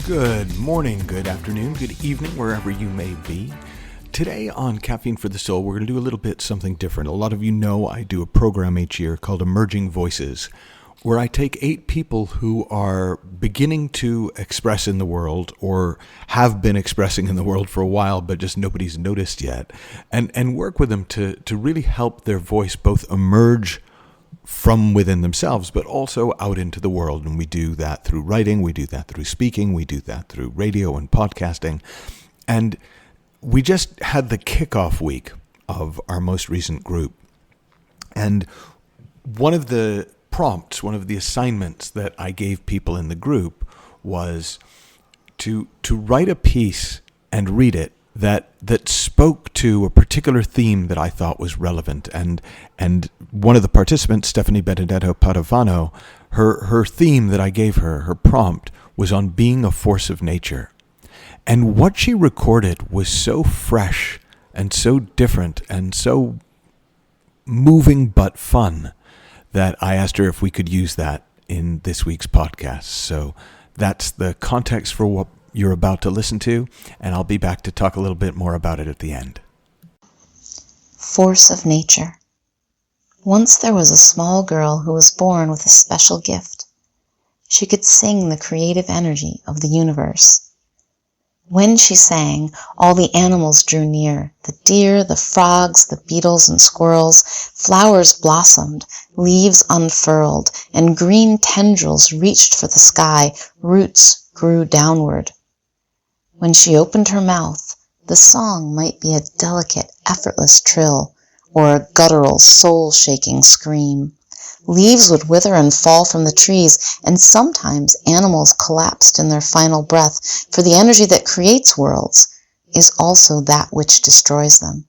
Good morning, good afternoon, good evening, wherever you may be. Today on Caffeine for the Soul, we're going to do a little bit something different. A lot of you know I do a program each year called Emerging Voices, where I take 8 people who are beginning to express in the world or have been expressing in the world for a while, but just nobody's noticed yet, and work with them to really help their voice both emerge from within themselves, but also out into the world. And we do that through writing, we do that through speaking, we do that through radio and podcasting. And we just had the kickoff week of our most recent group. And one of the prompts, one of the assignments that I gave people in the group was to write a piece and read it that spoke to a particular theme that I thought was relevant. And one of the participants, Stephanie Benedetto Padovani, her theme that I gave her prompt, was on being a force of nature. And what she recorded was so fresh and so different and so moving but fun that I asked her if we could use that in this week's podcast. So that's the context for what you're about to listen to, and I'll be back to talk a little bit more about it at the end. Force of nature. Once there was a small girl who was born with a special gift. She could sing the creative energy of the universe. When she sang, all the animals drew near, the deer, the frogs, the beetles and squirrels. Flowers blossomed, leaves unfurled, and green tendrils reached for the sky, roots grew downward. When she opened her mouth, the song might be a delicate, effortless trill, or a guttural, soul-shaking scream. Leaves would wither and fall from the trees, and sometimes animals collapsed in their final breath, for the energy that creates worlds is also that which destroys them.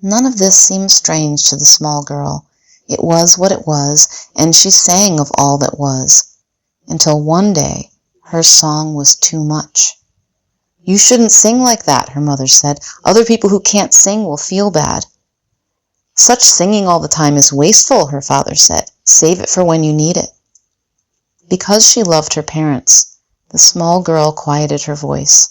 None of this seemed strange to the small girl. It was what it was, and she sang of all that was, until one day her song was too much. "You shouldn't sing like that," her mother said. "Other people who can't sing will feel bad." "Such singing all the time is wasteful," her father said. "Save it for when you need it." Because she loved her parents, the small girl quieted her voice.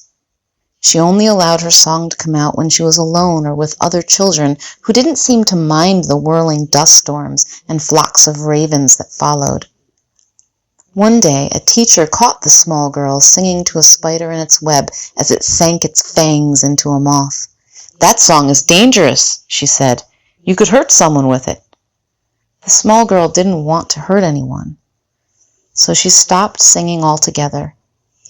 She only allowed her song to come out when she was alone or with other children who didn't seem to mind the whirling dust storms and flocks of ravens that followed. One day, a teacher caught the small girl singing to a spider in its web as it sank its fangs into a moth. "That song is dangerous," she said. "You could hurt someone with it." The small girl didn't want to hurt anyone, so she stopped singing altogether,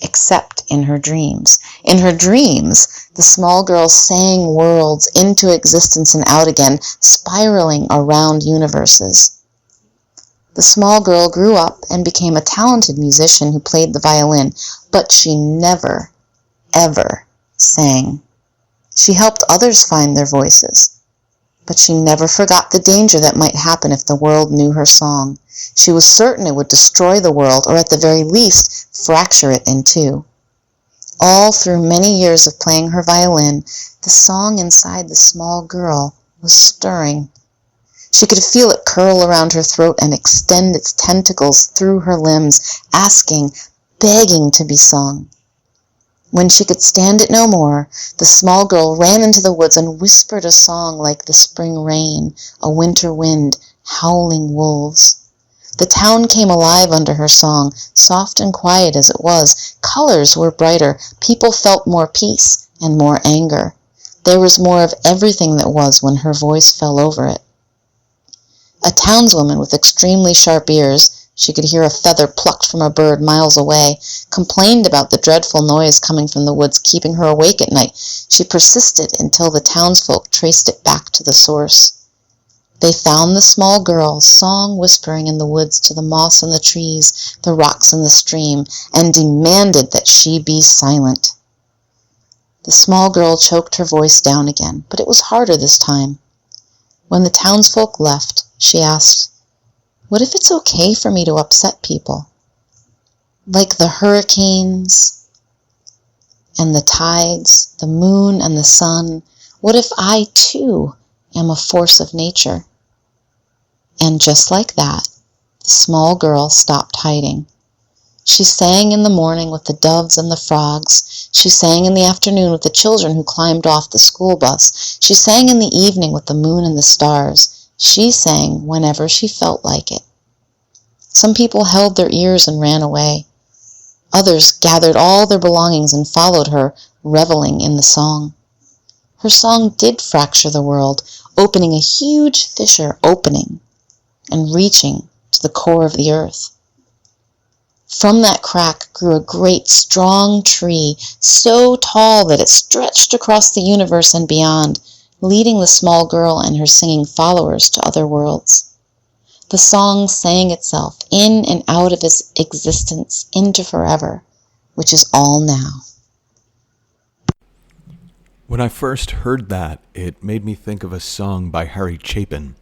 except in her dreams. In her dreams, the small girl sang worlds into existence and out again, spiraling around universes. The small girl grew up and became a talented musician who played the violin, but she never, ever sang. She helped others find their voices, but she never forgot the danger that might happen if the world knew her song. She was certain it would destroy the world, or at the very least, fracture it in two. All through many years of playing her violin, the song inside the small girl was stirring. She could feel it curl around her throat and extend its tentacles through her limbs, asking, begging to be sung. When she could stand it no more, the small girl ran into the woods and whispered a song like the spring rain, a winter wind, howling wolves. The town came alive under her song, soft and quiet as it was. Colors were brighter, people felt more peace and more anger. There was more of everything that was when her voice fell over it. A townswoman with extremely sharp ears, she could hear a feather plucked from a bird miles away, complained about the dreadful noise coming from the woods, keeping her awake at night. She persisted until the townsfolk traced it back to the source. They found the small girl, song whispering in the woods to the moss in the trees, the rocks in the stream, and demanded that she be silent. The small girl choked her voice down again, but it was harder this time. When the townsfolk left, she asked, "What if it's okay for me to upset people? Like the hurricanes and the tides, the moon and the sun, what if I, too, am a force of nature?" And just like that, the small girl stopped hiding. She sang in the morning with the doves and the frogs. She sang in the afternoon with the children who climbed off the school bus. She sang in the evening with the moon and the stars. She sang whenever she felt like it. Some people held their ears and ran away. Others gathered all their belongings and followed her, reveling in the song. Her song did fracture the world, opening a huge fissure and reaching to the core of the earth. From that crack grew a great, strong tree, so tall that it stretched across the universe and beyond, leading the small girl and her singing followers to other worlds. The song sang itself in and out of its existence into forever, which is all now. When I first heard that, it made me think of a song by Harry Chapin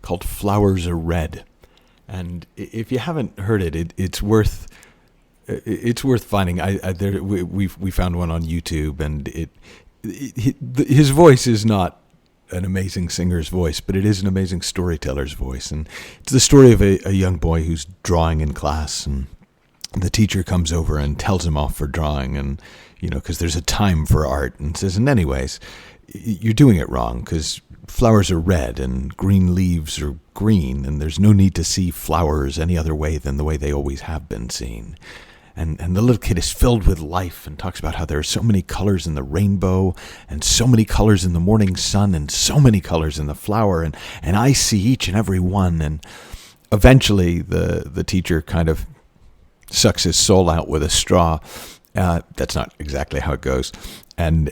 called Flowers Are Red. And if you haven't heard it, it's worth finding. We found one on YouTube, and his voice is not an amazing singer's voice, but it is an amazing storyteller's voice. And it's the story of a young boy who's drawing in class, and the teacher comes over and tells him off for drawing, and because there's a time for art, and says, and anyways, you're doing it wrong because flowers are red and green leaves are green, and there's no need to see flowers any other way than the way they always have been seen. And the little kid is filled with life and talks about how there are so many colors in the rainbow and so many colors in the morning sun and so many colors in the flower, and I see each and every one. And eventually the teacher kind of sucks his soul out with a straw. That's not exactly how it goes. And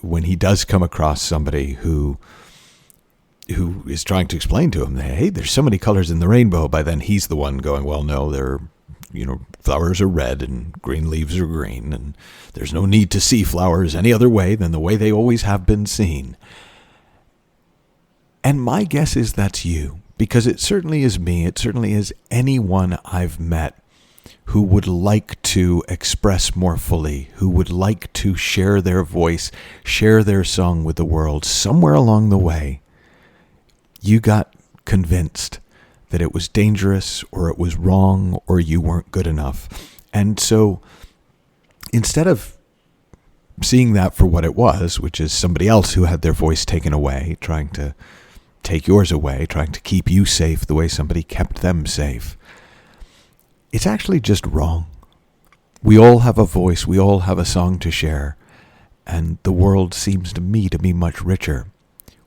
when he does come across somebody who is trying to explain to him, hey, there's so many colors in the rainbow, by then he's the one going, well, no, they're, flowers are red and green leaves are green, and there's no need to see flowers any other way than the way they always have been seen. And my guess is that's you, because it certainly is me. It certainly is anyone I've met who would like to express more fully, who would like to share their voice, share their song with the world. Somewhere along the way, you got convinced that it was dangerous, or it was wrong, or you weren't good enough. And so instead of seeing that for what it was, which is somebody else who had their voice taken away, trying to take yours away, trying to keep you safe the way somebody kept them safe, it's actually just wrong. We all have a voice, we all have a song to share, and the world seems to me to be much richer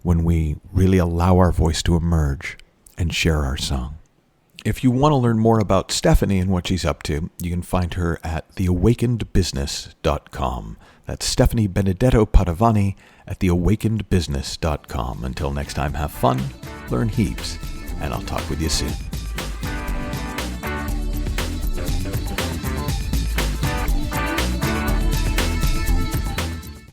when we really allow our voice to emerge and share our song. If you want to learn more about Stephanie and what she's up to, you can find her at theawakenedbusiness.com. That's Stephanie Benedetto Padovani at theawakenedbusiness.com. Until next time, have fun, learn heaps, and I'll talk with you soon.